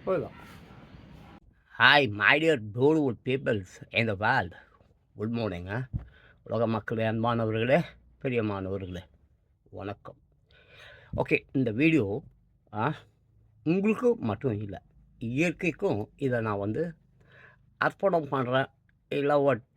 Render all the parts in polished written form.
போதும். Hi my dear Tollywood peoples in the world. Good morning. உலக மக்களே, அன்பானவர்களே, பிரியமானவர்களே, வணக்கம். ஓகே, இந்த வீடியோ உங்களுக்கு மட்டும் இல்லை, இயற்கைக்கும் இதை நான் அர்ப்பணம் பண்ணுறேன். இல்லை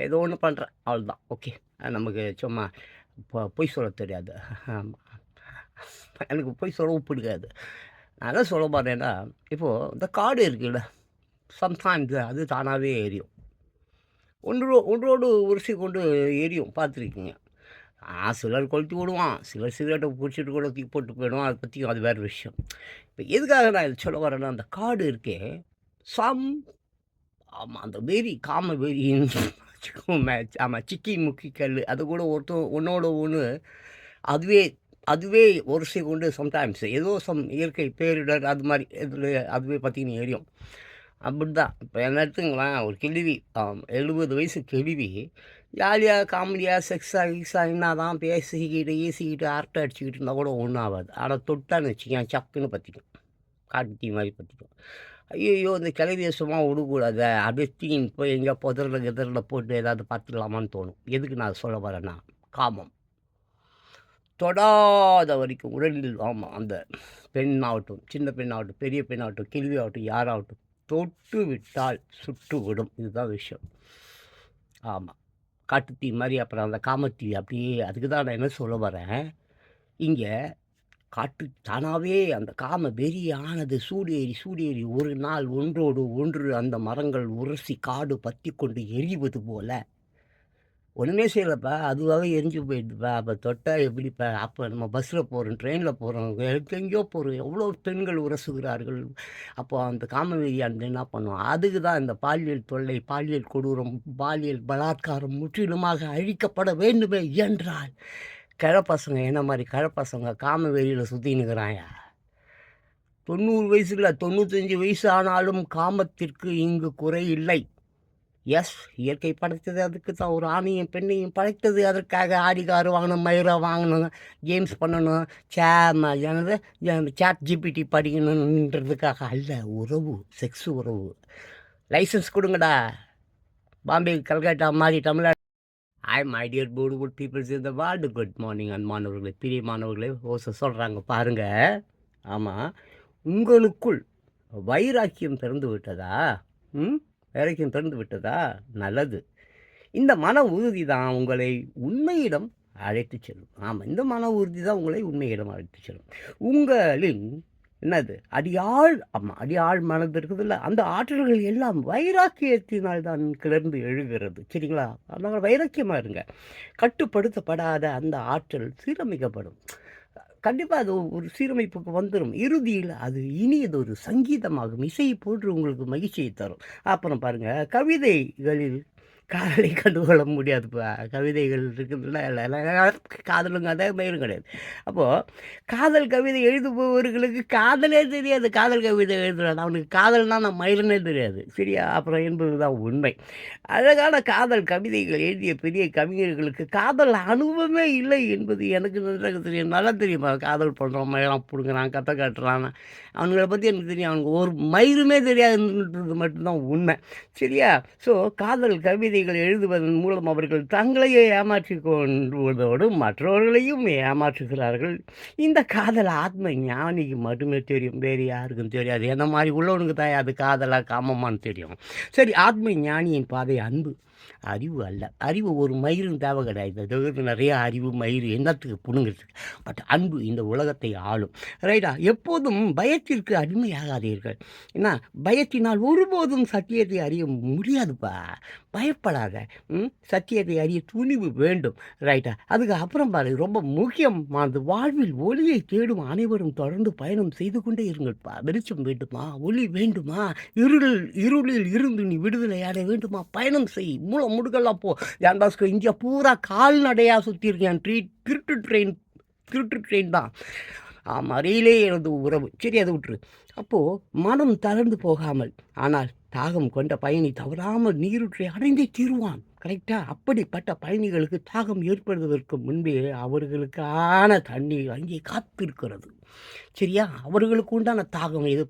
ஏதோ ஒன்று பண்ணுறேன், அவ்வளோதான். ஓகே, நமக்கு சும்மா பொய் சொல்ல தெரியாது. எனக்கு பொய் சொல்லவும் பிடிக்காது. நான் என்ன சொல்ல போகிறேன்னா, இப்போது இந்த காடு இருக்குல்ல, சம்டைம்ஸ் அது தானாகவே எரியும். ஒன்றோடு உரசி கொண்டு எரியும், பார்த்துருக்கீங்க. சிலர் கொளுத்தி விடுவான், சிலர் சிகரெட்டை பிடிச்சிட்டு கூட தூக்கி போட்டு போயிடுவான். அதை பற்றி அது வேறு விஷயம். இப்போ எதுக்காக நான் இதை சொல்ல வரேன்னா, அந்த காடு இருக்கே, சம் ஆமாம், அந்த வெறி, காம வெறின்னு வச்சுக்கோமே. ஆமாம், சிக்கி முக்கி கல், அது கூட ஒன்றோட ஒன்று அதுவே உரசி கொண்டு சம்டைம்ஸ் ஏதோ இயற்கை பேரிடர் அது மாதிரி இதில் அதுவே பார்த்தீங்கன்னா எரியும். அப்படிதான். இப்போ என்ன எடுத்துங்களேன், ஒரு கிழவி 70 வயசு கிழவி ஜாலியாக காமெடியாக செக்ஸாக என்ன தான் பேசிக்கிட்டு அரட்டை அடிச்சுக்கிட்டு இருந்தால் கூட ஒன்றும் ஆகாது. ஆனால் தொட்டான்னு வச்சுக்கேன், சக்குன்னு பற்றிக்கும், காட்டு தீ மாதிரி பற்றிக்கும். ஐயோ, இந்த கிளவியை சும்மா விடக்கூடாது, அப்படியே தீன் போய் எங்கேயோ கிதறில் போட்டு ஏதாவது பார்த்துக்கலாமான்னு தோணும். எதுக்கு நான் சொல்ல வரேன்னா, காமம் தொடாத வரைக்கும் உடலில், ஆமாம், அந்த பெண்ணாகட்டும், சின்ன பெண்ணாகட்டும், பெரிய பெண்ணாகட்டும், கிழவி ஆகட்டும், யாராகட்டும், தொட்டு விட்டால் சுட்டுவிடும். இதுதான் விஷயம். ஆமாம், காட்டுத்தீ மாதிரி. அப்புறம் அந்த காமத்தீ அப்படியே. அதுக்கு தான் நான் என்ன சொல்ல வரேன், இங்கே காட்டு தானாகவே அந்த காம வெறியானது சூடேறி ஒரு நாள் ஒன்றோடு ஒன்று அந்த மரங்கள் உரசி காடு பற்றி கொண்டு எரிவது போல ஒன்றுமே செய்யலப்பா, அதுவாகவே எரிஞ்சு போயிடுதுப்பா. அப்போ தொட்டால் எப்படிப்பா? அப்போ நம்ம பஸ்ஸில் போகிறோம், ட்ரெயினில் போகிறோம், எங்கெங்கேயோ போகிறோம், எவ்வளோ பெண்கள் உரசுகிறார்கள். அப்போ அந்த காமவெறி அந்த என்ன பண்ணும்? அதுக்கு தான் இந்த பாலியல் தொல்லை, பாலியல் கொடூரம், பாலியல் பலாத்காரம் முற்றிலுமாக அழிக்கப்பட வேண்டுமே என்றால், கிழப்பசங்க என்ன மாதிரி கிழப்பசங்க காமவெறியில் சுற்றினுக்கிறாயா? 90 வயசு இல்லை, 95 வயசு ஆனாலும் காமத்திற்கு இங்கு குறை இல்லை. எஸ், இயற்கை படைத்தது அதுக்கு தான். ஒரு ஆணையும் பெண்ணையும் படைத்தது அதற்காக. ஆடிகாரு வாங்கணும், மயிரை வாங்கணும், கேம்ஸ் பண்ணணும், எனது சாட் ஜிபிடி படிக்கணுன்றதுக்காக அல்ல. உறவு, செக்ஸ் உறவு. லைசன்ஸ் கொடுங்கடா. பாம்பே, கல்கட்டா மாதிரி Tamil Nadu. My dear beautiful peoples in the world. Good morning அன்பானவர்களே, பிரியமானவர்களே. ஓசை சொல்கிறாங்க பாருங்கள். ஆமாம், உங்களுக்குள் வைராக்கியம் பிறந்து விட்டதா? வைராக்கியம் பிறந்து விட்டதா? நல்லது. இந்த மன உறுதி தான் உங்களை உண்மையிடம் அழைத்து செல்லும். ஆமாம், இந்த மன உறுதி தான் உங்களை உண்மையிடம் அழைத்து செல்லும். உங்களின் என்னது அடியாள் மனது இருக்குதுல்ல, அந்த ஆற்றல்கள் எல்லாம் வைராக்கியத்தினால் தான் கிளர்ந்து எழுகிறது. சரிங்களா? அதனால வைராக்கியமாக இருங்க. கட்டுப்படுத்தப்படாத அந்த ஆற்றல் சீரமைக்கப்படும். கண்டிப்பாக அது ஒரு சீரமைப்புக்கு வந்துடும். இறுதியில் அது இனியது ஒரு சங்கீதமாகும். இசையை போன்று உங்களுக்கு மகிழ்ச்சியை தரும். அப்புறம் பாருங்கள், கவிதைகளில் காதலை கண்டுகொள்ள முடியாதுப்பா. கவிதைகள் இருக்குதுல்ல, காதலுங்க அதே மயிரும் கிடையாது. அப்போது காதல் கவிதை எழுதுபவர்களுக்கு காதலே தெரியாது. காதல் கவிதை எழுதுறான், அவனுக்கு காதல்னா நான் மயிலுன்னே தெரியாது. சரியா? அப்புறம் என்பது தான் உண்மை. அழகான காதல் கவிதைகள் எழுதிய பெரிய கவிஞர்களுக்கு காதல் அனுபவமே இல்லை என்பது எனக்கு நன்றாக தெரியும். நல்லா தெரியுமா? காதல் பண்ணுறான், மயிலாம் பிடுங்குறான், கத்தை காட்டுறான், அவனுங்களை பற்றி எனக்கு தெரியும். அவனுக்கு ஒரு மயிருமே தெரியாதுன்றது மட்டும்தான் உண்மை. சரியா? ஸோ காதல் கவிதைகள் எழுதுவதன் மூலம் அவர்கள் தங்களையே ஏமாற்றி கொண்டுவதோடு மற்றவர்களையும் ஏமாற்றுகிறார்கள். இந்த காதல் ஆத்ம ஞானிக்கு மட்டுமே தெரியும், வேறு யாருக்கும் தெரியாது. என்ன மாதிரி உள்ளவனுக்கு தான் அது காதலாக காமமானு தெரியும். சரி, ஆத்ம ஞானியின் பாதை அன்பு, அறிவு அல்ல. அறிவு ஒரு மயிரும் தேவை கிடையாது. இந்த நிறைய அறிவு மயிறு என்னத்துக்கு புடுங்கிறதுக்கு. பட் அன்பு இந்த உலகத்தை ஆளும். ரைட்டா? எப்போதும் பயத்திற்கு அடிமையாகாதீர்கள். என்ன, பயத்தினால் ஒருபோதும் சத்தியத்தை அறிய முடியாதுப்பா. பயப்படாத. சத்தியத்தை அறிய துணிவு வேண்டும். ரைட்டா? அதுக்கு அப்புறம் பாரு, ரொம்ப முக்கியமானது, வாழ்வில் ஒளியை தேடும் அனைவரும் தொடர்ந்து பயணம் செய்து கொண்டே இருங்கள்ப்பா. வெளிச்சம் வேண்டுமா? ஒளி வேண்டுமா? இருளில் இருந்து நீ விடுதலை அடைய வேண்டுமா? பயணம் செய். முடுக்கெல்லாம் போ. ஜான் பாஸ்கோ இந்தியா பூரா கால்நடையாக சுற்றியிருக்கேன். திருட்டு ட்ரெயின் தான். ஆமாம், ரயிலே எனது உறவு. சரி, அதை விட்டுரு. அப்போது மனம் தளர்ந்து போகாமல், ஆனால் தாகம் கொண்ட பயணி தவறாமல் நீருற்றை அடைந்தே தீருவான். கரெக்ட்டா? அப்படிப்பட்ட பயணிகளுக்கு தாகம் ஏற்படுவதற்கு முன்பே அவர்களுக்கான தண்ணீர் அங்கே காத்திருக்கிறது. சரியா? அவர்களுக்கு உண்டான தாகம் இது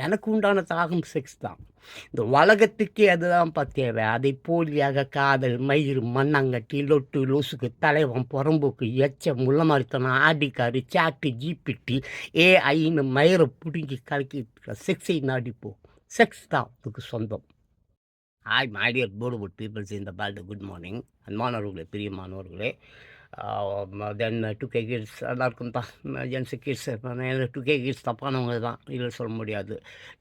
எனக்கு உண்டான தாகம் செக்ஸ் தான். இந்த உலகத்துக்கே அதுதான்ப்பா தேவை. அதைப் போலியாக காதல், மயிர், மண்ணாங்கட்டி, லொட்டு, லொசுக்கு, தலைவன், புறம்போக்கு, எச்சம், முள்ளமாரித்தனம், ஆடிக்காரு, சாட்டு, ஜிபிடி, ஏஐன்னு மயிர புடுங்கி கலக்கிட்டு செக்ஸை நாடிப்போ. செக்ஸ் தான் அதுக்கு சொந்தம். Hi my dear Bollywood peoples in the world, good morning. அன்பானவர்களே, பிரியமானவர்களே. தென் 2K கிட்ஸ் எல்லாருக்கும் தான். ஜென்ஸு கிட்ஸ் 2K கிட்ஸ் தப்பானவங்க தான், இல்லை சொல்ல முடியாது.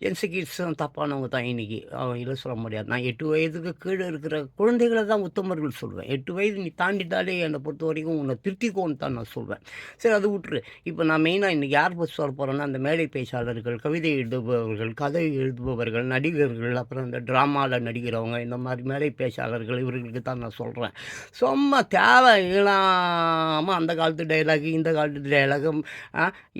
ஜென்ஸு கிட்ஸும் தப்பானவங்க தான் இன்றைக்கி, இல்லை சொல்ல முடியாது. நான் 8 வயதுக்கு கீழே இருக்கிற குழந்தைகளை தான் உத்தமர்கள் சொல்வேன். 8 வயது நீ தாண்டிட்டாலே என்னை பொறுத்த வரைக்கும் உன்னை திருத்திக்கோன்னு தான் நான் சொல்வேன். சரி, அது விட்டுரு. இப்போ நான் மெயினாக இன்றைக்கி யார் பற்றி சொல்ல போகிறேன்னா, அந்த மேடை பேச்சாளர்கள், கவிதை எழுதுபவர்கள், கதை எழுதுபவர்கள், நடிகர்கள், அப்புறம் இந்த ட்ராமாவில் நடிக்கிறவங்க, இந்த மாதிரி மேடை பேச்சாளர்கள், இவர்களுக்கு தான் நான் சொல்கிறேன். சும்மா தேவை இல்லாமல் அந்த காலத்து டைலாகு, இந்த காலத்து டைலாகும்,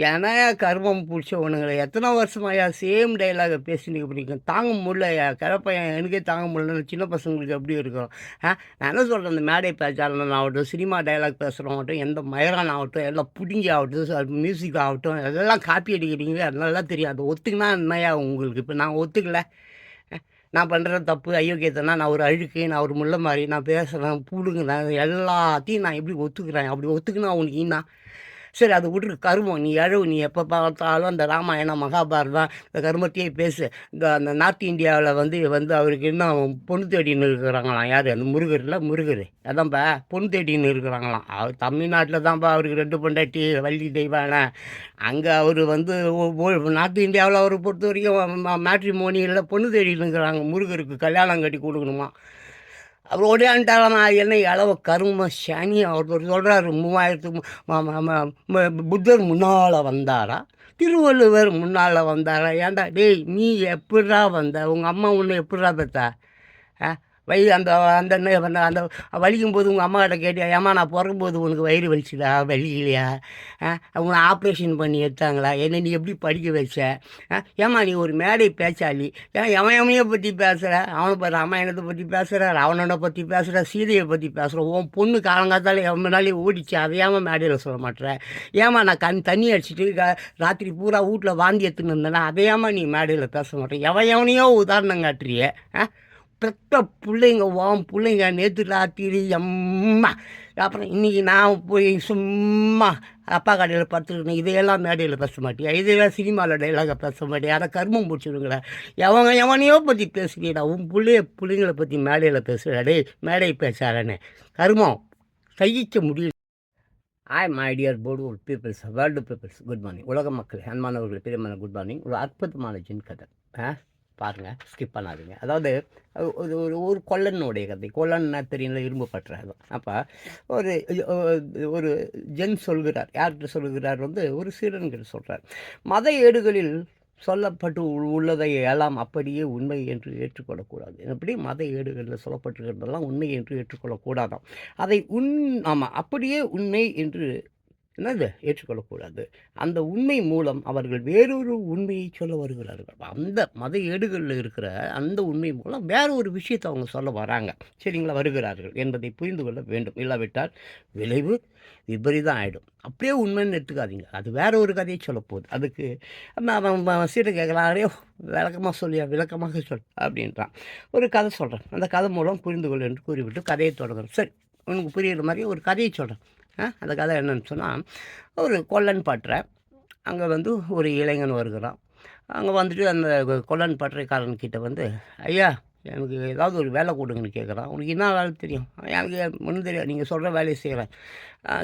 ஏன்னா கர்மம் பிடிச்சவனுங்களை எத்தனை வருஷமாயா சேம் டைலாகை பேசினீங்க பிடிக்கும். தாங்க முடியலையா கிழப்பையன், எனக்கே தாங்க முடியல. சின்ன பசங்களுக்கு எப்படி இருக்கும்? நான் என்ன சொல்கிறேன், இந்த மேடை பேச்சாளன் ஆகட்டும், சினிமா டைலாக் பேசுகிறவங்கட்டும், எந்த மயரான் ஆகட்டும், எல்லாம் புடிங்கி ஆகட்டும், மியூசிக் ஆகட்டும், எல்லாம் காப்பி அடிக்கிறீங்க. அதனால தெரியும். அதை ஒத்துக்கினா என்னையா உங்களுக்கு? இப்போ நான் ஒத்துக்கல, நான் பண்ணுற தப்பு அயோக்கியத்தனா, நான் ஒரு அழுக்கு, நான் ஒரு முள்ள மாதிரி, நான் பேசுகிறேன், பூடுங்கிறேன், எல்லாத்தையும் நான் எப்படி ஒத்துக்கிறேன்? அப்படி ஒத்துக்குன்னா உனக்கு என்ன? சரி, அது விட்ரு. கருமம் நீ அழுவு. நீ எப்போ பார்த்தாலும் அந்த ராமாயணம், மகாபாரதம், இந்த கருமத்தையே பேசு. அந்த நார்த் இந்தியாவில் வந்து அவருக்கு இன்னும் பொண்ணு தேடின்னு இருக்கிறாங்களாம். யார்? அந்த முருகர் அதான்ப்பா பொண்ணு தேடின்னு இருக்கிறாங்களாம். அவர் தமிழ்நாட்டில் தான்ப்பா அவருக்கு 2 பொண்டாட்டி, வள்ளி தெய்வான. அங்கே அவர் நார்த் இந்தியாவில் அவரை பொறுத்த வரைக்கும் மேட்ரிமோனியில் பொண்ணு தேடின்னு இருக்கிறாங்க. முருகருக்கு கல்யாணம் கட்டி கொடுக்கணுமா. அவர் ஓடியான்ட்டாலாம். என்ன அளவு கரும சனி. அவர் சொல்கிறார், 3000 புத்தர் முன்னால் வந்தாரா, திருவள்ளுவர் முன்னால் வந்தாரா? ஏன்டா டேய், நீ எப்படிரா வந்த? உங்கள் அம்மா உன்னை எப்படிரா பெற்றா? அந்த அந்த அந்த வலிக்கும் போது உங்கள் அம்மாக்கிட்ட கேட்டியா, ஏம்மா நான் பிறக்கும்போது உனக்கு வயிறு வலிச்சுதா, வலிக்கலையா? உன்னை ஆப்ரேஷன் பண்ணி எடுத்தாங்களா? என்னை நீ எப்படி படிக்க வச்ச? ஏம்மா நீ ஒரு மேடை பேச்சாளி, ஏன் எவனையை பற்றி பேசுகிற? அவனை பற்றி ராமாயணத்தை பற்றி பேசுகிற, ராவணனை பற்றி பேசுகிற, சீதையை பற்றி பேசுகிற. உன் பொண்ணு காலங்காத்தாலே எவ்வளோ ஓடிச்சு, அதை ஏமா மேடையில் சொல்ல மாட்டேற? ஏம்மா நான் தண்ணி அடிச்சுட்டு ராத்திரி பூரா வீட்டில் வாந்தி எடுத்துன்னு இருந்தேன்னா அதையாம்மா நீ மேடையில் பேச மாட்டேன்? எவனையோ உதாரணம் காட்டுறிய. பெத்த பிள்ளைங்க, பிள்ளைங்க நேற்று ராத்திரி அம்மா, அப்புறம் இன்றைக்கி நான் போய் சும்மா அப்பா கடையில் படுத்துருக்கேன். இதையெல்லாம் மேடையில் பேச மாட்டியா? இதெல்லாம் சினிமாவில் டைலாக பேச மாட்டியா? அதை கர்மம் பிடிச்சிருங்களா? எவனையோ பற்றி பேசுகிறீடா. உன் பிள்ளைங்களை பற்றி மேடையில் பேசுகிறாடே, மேடை பேசாரன்னு கர்மம் சகிக்க முடியல. My dear board peoples, world peoples, good morning. உலக மக்கள், அன்பானவர்கள், பிரியமான குட் மார்னிங். ஒரு அற்புதமான ஜின் கதை பாருங்கள், ஸ்கிப் பண்ணாதீங்க. அதாவது ஒரு ஒரு கொல்லனுடைய கதை. கொல்லன்னா தெரியல, இரும்பு பற்றாது. அப்போ ஒரு ஒரு ஜென் சொல்கிறார். யார்கிட்ட சொல்கிறார்? ஒரு சீடன்கிட்ட சொல்கிறார். மத ஏடுகளில் சொல்லப்பட்டு உள்ளதை எல்லாம் அப்படியே உண்மை என்று ஏற்றுக்கொள்ளக்கூடாது. எப்படி மத ஏடுகளில் சொல்லப்பட்டிருக்கிறதெல்லாம் உண்மை என்று ஏற்றுக்கொள்ளக்கூடாதாம். அதை ஆமாம், அப்படியே உண்மை என்று ஏற்றுக்கொள்ளக்கூடாது. அந்த உண்மை மூலம் அவர்கள் வேறொரு உண்மையை சொல்ல வருகிறார்கள். அந்த மத ஏடுகளில் இருக்கிற அந்த உண்மை மூலம் வேற ஒரு விஷயத்தை அவங்க சொல்ல வராங்க. சரிங்களா? வருகிறார்கள் என்பதை புரிந்து கொள்ள வேண்டும். இல்லாவிட்டால் விளைவு விபரீதம் ஆகிடும். அப்படியே உண்மைன்னு எடுத்துக்காதீங்க. அது வேற ஒரு கதையை சொல்ல போகுது. அதுக்கு அவன் சீட்டை கேட்கலாம், அறையோ விளக்கமாக சொல் அப்படின்றான். ஒரு கதை சொல்கிறேன், அந்த கதை மூலம் புரிந்து கொள் என்று கூறிவிட்டு கதையை தொடங்குறேன். சரி, உனக்கு புரியுற மாதிரி ஒரு கதையை சொல்கிறேன். அந்த கதை என்னன்னு சொன்னால், ஒரு கொல்லன் பற்றை அங்கே ஒரு இளைஞன் வருகிறான். அங்கே வந்துட்டு அந்த கொல்லன் பற்றைக்காரன்கிட்ட ஐயா, எனக்கு ஏதாவது ஒரு வேலை கொடுங்கன்னு கேட்குறான். உனக்கு என்ன வேலை தெரியும்? எனக்கு ஒன்றும் தெரியாது, நீங்கள் சொல்கிற வேலையை செய்கிறேன்,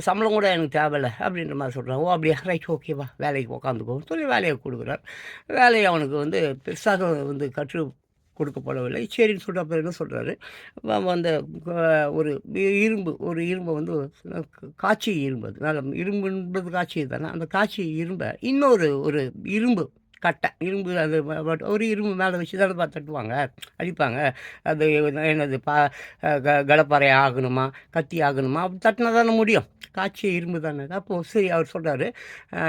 சம்பளம் கூட எனக்கு தேவையில்லை அப்படின்ற மாதிரி சொல்கிறான். ஓ அப்படியா, ரைட், ஓகேவா, வேலைக்கு உட்காந்துக்கோன்னு சொல்லி வேலையை கொடுக்குறார். வேலையை அவனுக்கு பெருசாக கற்று கொடுக்கப்படவில்லை. சரின்னு சொல்லிட்டு அப்புறம் என்ன சொல்கிறாரு, அந்த ஒரு இரும்பை காய்ச்சி இரும்பு, அது நல்ல இரும்புன்றது காய்ச்சி தானே, அந்த காய்ச்சி இரும்பை ஒரு இரும்பு கட்டை, இரும்பு அது ஒரு இரும்பு மேலே வச்சு தானே தட்டுவாங்க, அடிப்பாங்க. அது என்னது கடப்பாறை ஆகணுமா, கத்தி ஆகணுமா, அப்படி தட்டினா தானே முடியும். காய்ச்சிய இரும்பு தானே. அப்போது சரி அவர் சொல்கிறாரு,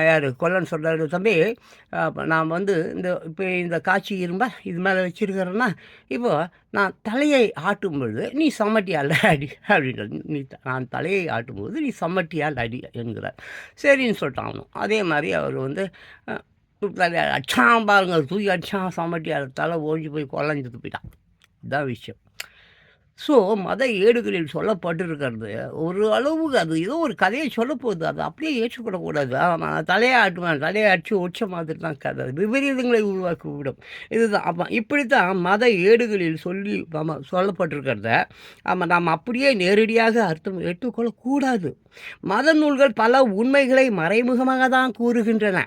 யார் கொல்லன் சொல்கிறாரு, தம்பி நான் வந்து இப்போ இந்த காய்ச்சி இரும்பை இது மேலே வச்சுருக்கிறேன்னா, இப்போது நான் தலையை ஆட்டும் பொழுது நீ சம்மட்டியால் அடி அப்படின்றது. நான் தலையை ஆட்டும்போது நீ சம்மட்டியால் அடி என்கிறார். சரின்னு சொல்லிட்டான் அவனும். அதே மாதிரி அவர் வந்து தலையை அடிச்சான் பாருங்க, தூக்கி அடிச்சான் சம்மட்டியால், தலை ஓஞ்சி போய் குழஞ்சிட்டு போயிட்டான். இதுதான் விஷயம். ஸோ மத ஏடுகளில் சொல்லப்பட்டிருக்கிறது ஒரு அளவுக்கு அது ஏதோ ஒரு கதையை சொல்லப்போகுது, அது அப்படியே ஏற்றுக்கொள்ளக்கூடாது. நான் தலையை ஆட்டுவேன், தலையை அடித்து ஒச்ச மாதிரி தான் கதை, விபரீதங்களை உருவாக்கி விடும். இதுதான் அப்போ இப்படித்தான் மத ஏடுகளில் சொல்லப்பட்டிருக்கிறத நாம் அப்படியே நேரடியாக அர்த்தம் ஏற்றுக்கொள்ளக்கூடாது. மத நூல்கள் பல உண்மைகளை மறைமுகமாக தான் கூறுகின்றன,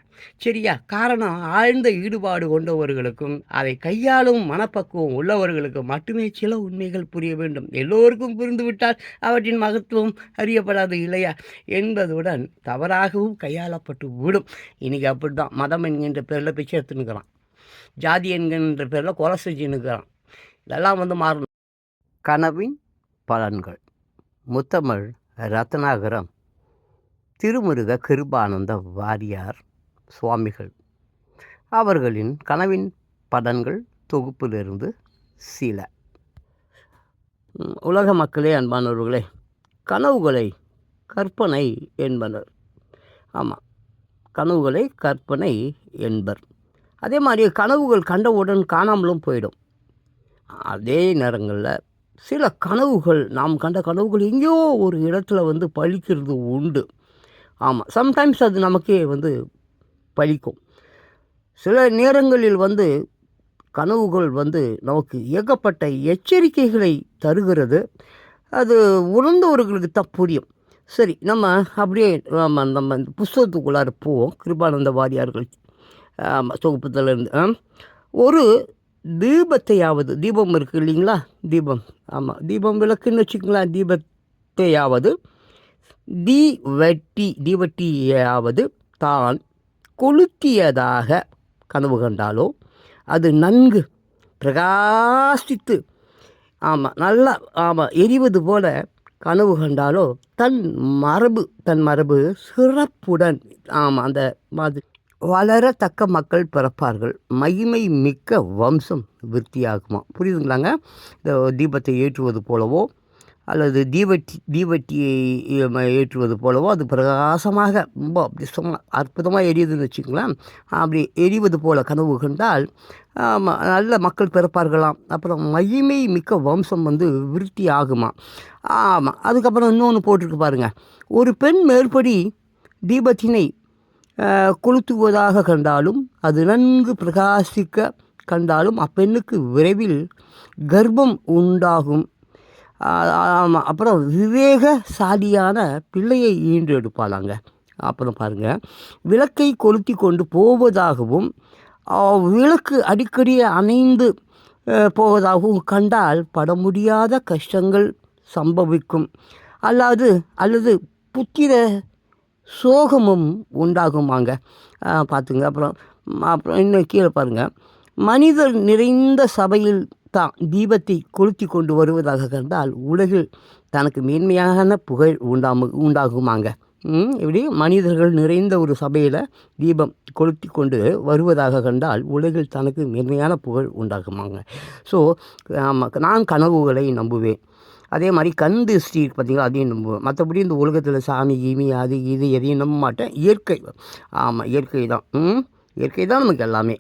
சரியா? காரணம், ஆழ்ந்த ஈடுபாடு கொண்டவர்களுக்கும் அதை கையாளும் மனப்பக்குவம் உள்ளவர்களுக்கும் மட்டுமே சில உண்மைகள் புரிய வேண்டும். எல்லோருக்கும் புரிந்துவிட்டால் அவற்றின் மகத்துவம் அறியப்படாது இல்லையா என்பதுடன் தவறாகவும் கையாளப்பட்டு விடும். இன்றைக்கி அப்படி தான் மதம் என்கின்ற பேரில் பிச்சை எடுத்துன்னுக்கிறான், ஜாதி என்கின்ற பேரில் கொலை செஞ்சுன்னுக்கிறான். இதெல்லாம் வந்து மாறணும். கனவின் பலன்கள். முத்தமிழ் ரத்னாகரம் திருமுருக கிருபானந்த வாரியார் சுவாமிகள் அவர்களின் கனவின் பலன்கள் தொகுப்பிலிருந்து சில. உலக மக்களே, அன்பானவர்களே, கனவுகளை கற்பனை என்பனர். ஆமாம், கனவுகளை கற்பனை என்பர். அதே மாதிரி கனவுகள் கண்டவுடன் காணாமலும் போயிடும். அதே நேரங்களில் சில கனவுகள், நாம் கண்ட கனவுகள் எங்கேயோ ஒரு இடத்துல வந்து பழிக்கிறது உண்டு. ஆமாம், சம்டைம்ஸ் அது நமக்கே வந்து பழிக்கும். சில நேரங்களில் வந்து கனவுகள் வந்து நமக்கு ஏகப்பட்ட எச்சரிக்கைகளை தருகிறது. அது உணர்ந்தவர்களுக்கு தான் புரியும். சரி, நம்ம அப்படியே நம்ம இந்த புஸ்தகத்துக்குள்ளார போவோம். கிருபானந்த வாரியார்கள் தொகுப்பத்திலேருந்து ஒரு தீபத்தையாவது, தீபம் இருக்குது இல்லைங்களா, தீபம், ஆமாம், தீபம் விளக்குன்னு வச்சுக்கலாம். தீபத்தையாவது தீவட்டியாவது தான் கொளுத்தியதாக கனவு கண்டாலோ, அது நன்கு பிரகாசித்து நல்லா எரிவது போல கனவு கண்டாலோ தன் மரபு சிறப்புடன் அந்த மாதிரி வளரத்தக்க மக்கள் பிறப்பார்கள், மகிமை மிக்க வம்சம் விருத்தியாகுமா. புரியுதுங்களாங்க? இந்த தீபத்தை ஏற்றுவது போலவோ அல்லது தீவட்டியை ஏற்றுவது போலவோ அது பிரகாசமாக ரொம்ப அப்படி அற்புதமாக எரியுதுன்னு வச்சுக்கலாம். அப்படி எரிவது போல கனவு கண்டால் நல்ல மக்கள் பிறப்பார்களாம். அப்புறம் மகிமை மிக்க வம்சம் வந்து விருத்தி ஆகுமா. ஆமாம், அதுக்கப்புறம் இன்னொன்று போட்டிருக்கு பாருங்கள். ஒரு பெண் மேற்படி தீபத்தினை கொளுத்துவதாக கண்டாலும், அது நன்கு பிரகாசிக்க கண்டாலும் அப்பெண்ணுக்கு விரைவில் கர்ப்பம் உண்டாகும். அப்புறம் விவேகசாலியான பிள்ளையை ஈன்று எடுப்பாளாங்க. அப்புறம் பாருங்கள், விளக்கை கொளுத்தி கொண்டு போவதாகவும் விளக்கு அடிக்கடி அணைந்து போவதாகவும் கண்டால் பட முடியாத கஷ்டங்கள் சம்பவிக்கும். அல்லது புத்திர சோகமும் உண்டாகுமாங்க. பார்த்துங்க. அப்புறம் இன்னும் கீழே பாருங்கள், மனிதர் நிறைந்த சபையில் தான் தீபத்தை கொளுத்தி கொண்டு வருவதாக கண்டால் உலகில் தனக்கு மேன்மையான புகழ் உண்டாகுமாங்க. இப்படி மனிதர்கள் நிறைந்த ஒரு சபையில் தீபம் கொளுத்தி கொண்டு வருவதாக கண்டால் உலகில் தனக்கு மேன்மையான புகழ் உண்டாகுமாங்க. ஸோ நான் கனவுகளை நம்புவேன். அதே மாதிரி கண் திருஷ்டி பார்த்திங்களா, அதையும் நம்புவேன். மற்றபடி இந்த உலகத்தில் சாமி கீமி அது இது எதையும் நம்ப மாட்டேன். இயற்கை, ஆமாம், இயற்கை தான் நமக்கு எல்லாமே.